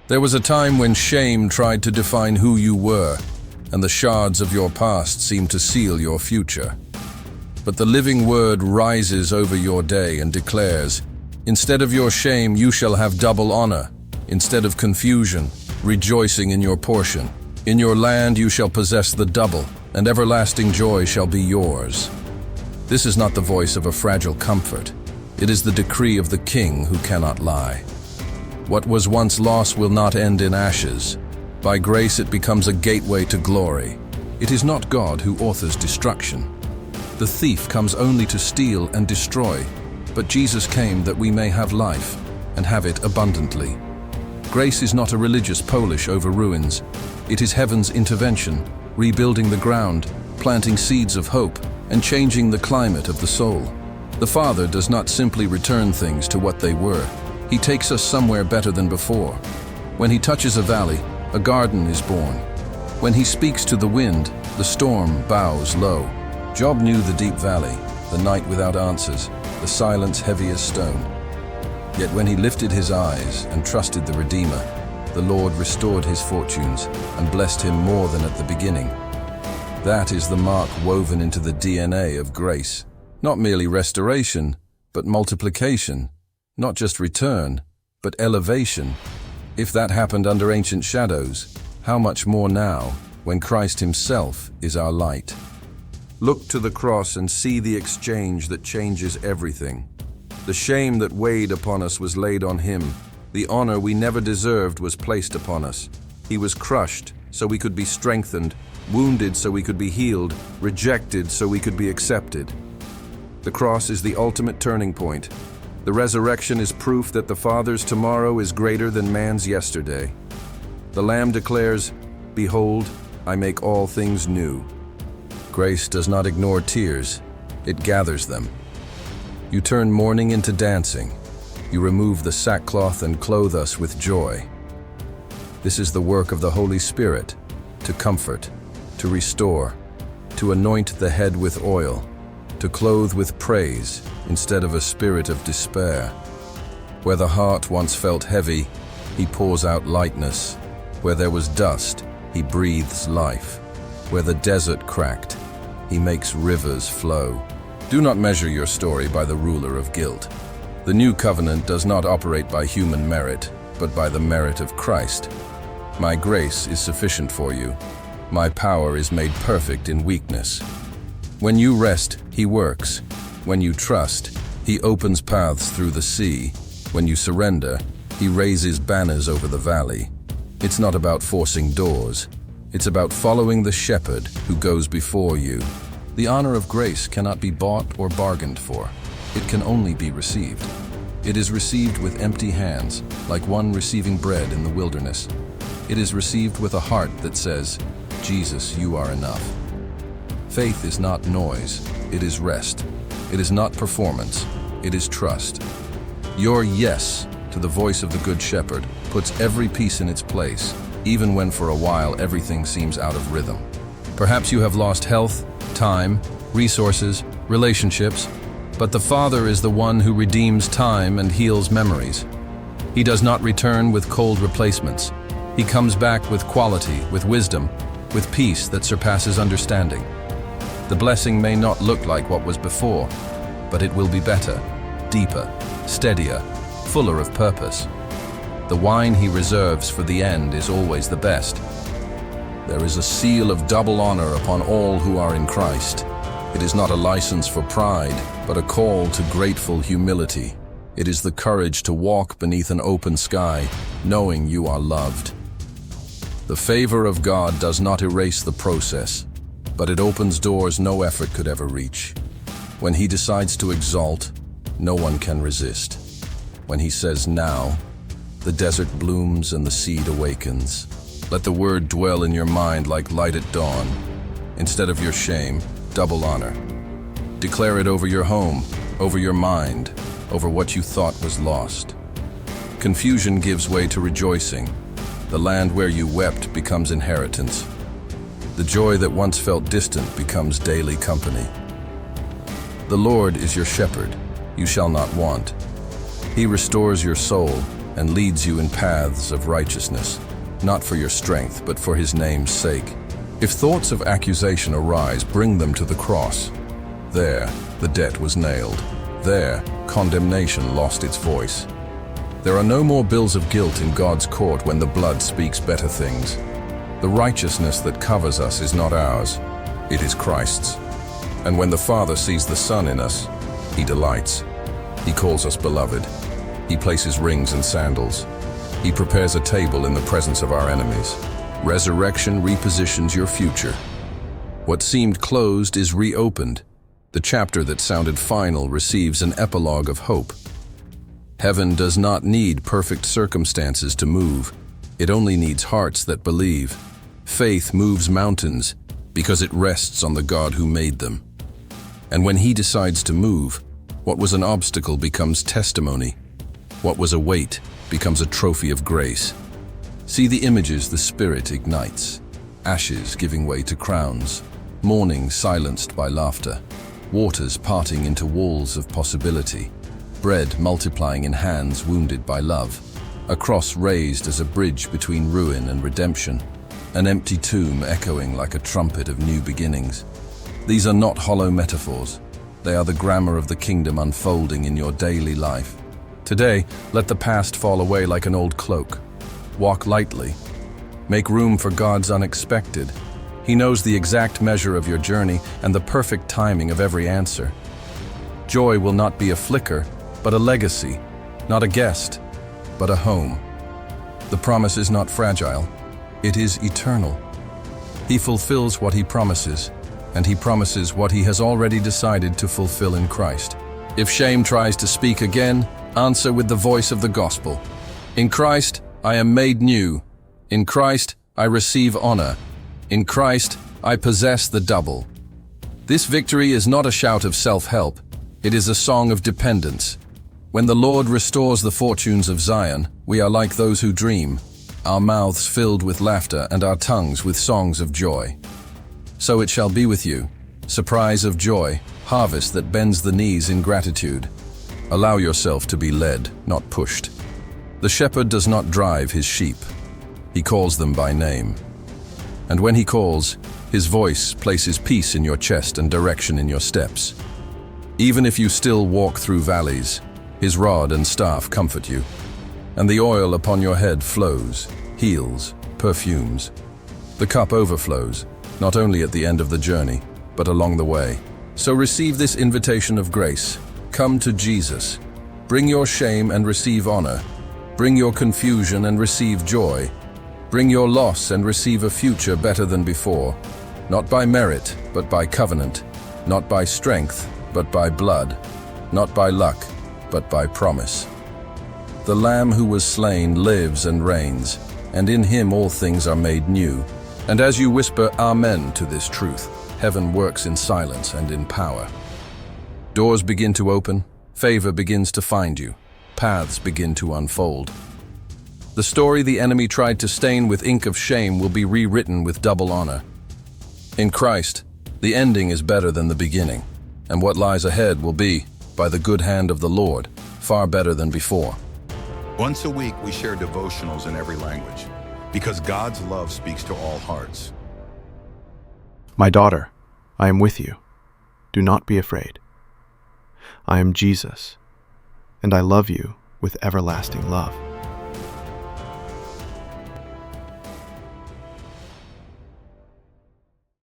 There was a time when shame tried to define who you were, and the shards of your past seemed to seal your future. But the living word rises over your day and declares, "Instead of your shame, you shall have double honor. Instead of confusion, rejoicing in your portion. In your land you shall possess the double, and everlasting joy shall be yours." This is not the voice of a fragile comfort. It is the decree of the King who cannot lie. What was once lost will not end in ashes. By grace it becomes a gateway to glory. It is not God who authors destruction. The thief comes only to steal and destroy, but Jesus came that we may have life, and have it abundantly. Grace is not a religious polish over ruins. It is heaven's intervention, rebuilding the ground, planting seeds of hope, and changing the climate of the soul. The Father does not simply return things to what they were. He takes us somewhere better than before. When He touches a valley, a garden is born. When He speaks to the wind, the storm bows low. Job knew the deep valley, the night without answers, the silence heavy as stone. Yet when he lifted his eyes and trusted the Redeemer, the Lord restored his fortunes and blessed him more than at the beginning. That is the mark woven into the DNA of grace. Not merely restoration, but multiplication. Not just return, but elevation. If that happened under ancient shadows, how much more now, when Christ Himself is our light? Look to the cross and see the exchange that changes everything. The shame that weighed upon us was laid on Him. The honor we never deserved was placed upon us. He was crushed so we could be strengthened, wounded so we could be healed, rejected so we could be accepted. The cross is the ultimate turning point. The resurrection is proof that the Father's tomorrow is greater than man's yesterday. The Lamb declares, "Behold, I make all things new." Grace does not ignore tears, it gathers them. You turn mourning into dancing. You remove the sackcloth and clothe us with joy. This is the work of the Holy Spirit, to comfort, to restore, to anoint the head with oil, to clothe with praise instead of a spirit of despair. Where the heart once felt heavy, He pours out lightness. Where there was dust, He breathes life. Where the desert cracked, He makes rivers flow. Do not measure your story by the ruler of guilt. The new covenant does not operate by human merit, but by the merit of Christ. My grace is sufficient for you. My power is made perfect in weakness. When you rest, He works. When you trust, He opens paths through the sea. When you surrender, He raises banners over the valley. It's not about forcing doors. It's about following the shepherd who goes before you. The honor of grace cannot be bought or bargained for. It can only be received. It is received with empty hands, like one receiving bread in the wilderness. It is received with a heart that says, "Jesus, you are enough." Faith is not noise, it is rest. It is not performance, it is trust. Your yes to the voice of the Good Shepherd puts every piece in its place, even when for a while everything seems out of rhythm. Perhaps you have lost health, time, resources, relationships, but the Father is the one who redeems time and heals memories. He does not return with cold replacements. He comes back with quality, with wisdom, with peace that surpasses understanding. The blessing may not look like what was before, but it will be better, deeper, steadier, fuller of purpose. The wine He reserves for the end is always the best. There is a seal of double honor upon all who are in Christ. It is not a license for pride, but a call to grateful humility. It is the courage to walk beneath an open sky, knowing you are loved. The favor of God does not erase the process, but it opens doors no effort could ever reach. When He decides to exalt, no one can resist. When He says now, the desert blooms and the seed awakens. Let the word dwell in your mind like light at dawn. Instead of your shame, double honor. Declare it over your home, over your mind, over what you thought was lost. Confusion gives way to rejoicing. The land where you wept becomes inheritance. The joy that once felt distant becomes daily company. The Lord is your shepherd, you shall not want. He restores your soul and leads you in paths of righteousness, not for your strength, but for his name's sake. If thoughts of accusation arise, bring them to the cross. There, the debt was nailed. There, condemnation lost its voice. There are no more bills of guilt in God's court when the blood speaks better things. The righteousness that covers us is not ours, it is Christ's. And when the Father sees the Son in us, he delights. He calls us beloved. He places rings and sandals. He prepares a table in the presence of our enemies. Resurrection repositions your future. What seemed closed is reopened. The chapter that sounded final receives an epilogue of hope. Heaven does not need perfect circumstances to move. It only needs hearts that believe. Faith moves mountains because it rests on the God who made them. And when he decides to move, what was an obstacle becomes testimony. What was a weight becomes a trophy of grace. See the images the Spirit ignites. Ashes giving way to crowns. Mourning silenced by laughter. Waters parting into walls of possibility. Bread multiplying in hands wounded by love. A cross raised as a bridge between ruin and redemption. An empty tomb echoing like a trumpet of new beginnings. These are not hollow metaphors. They are the grammar of the kingdom unfolding in your daily life. Today, let the past fall away like an old cloak. Walk lightly. Make room for God's unexpected. He knows the exact measure of your journey and the perfect timing of every answer. Joy will not be a flicker, but a legacy. Not a guest, but a home. The promise is not fragile. It is eternal. He fulfills what he promises, and he promises what he has already decided to fulfill in Christ. If shame tries to speak again, answer with the voice of the gospel. In Christ, I am made new. In Christ, I receive honor. In Christ, I possess the double. This victory is not a shout of self-help. It is a song of dependence. When the Lord restores the fortunes of Zion, we are like those who dream, our mouths filled with laughter and our tongues with songs of joy. So it shall be with you, surprise of joy, harvest that bends the knees in gratitude. Allow yourself to be led, not pushed. The shepherd does not drive his sheep. He calls them by name. And when he calls, his voice places peace in your chest and direction in your steps. Even if you still walk through valleys, his rod and staff comfort you. And the oil upon your head flows, heals, perfumes. The cup overflows, not only at the end of the journey, but along the way. So receive this invitation of grace. Come to Jesus. Bring your shame and receive honor. Bring your confusion and receive joy. Bring your loss and receive a future better than before. Not by merit, but by covenant. Not by strength, but by blood. Not by luck, but by promise. The Lamb who was slain lives and reigns, and in him all things are made new. And as you whisper Amen to this truth, heaven works in silence and in power. Doors begin to open, favor begins to find you, paths begin to unfold. The story the enemy tried to stain with ink of shame will be rewritten with double honor. In Christ, the ending is better than the beginning, and what lies ahead will be, by the good hand of the Lord, far better than before. Once a week, we share devotionals in every language, because God's love speaks to all hearts. My daughter, I am with you. Do not be afraid. I am Jesus, and I love you with everlasting love.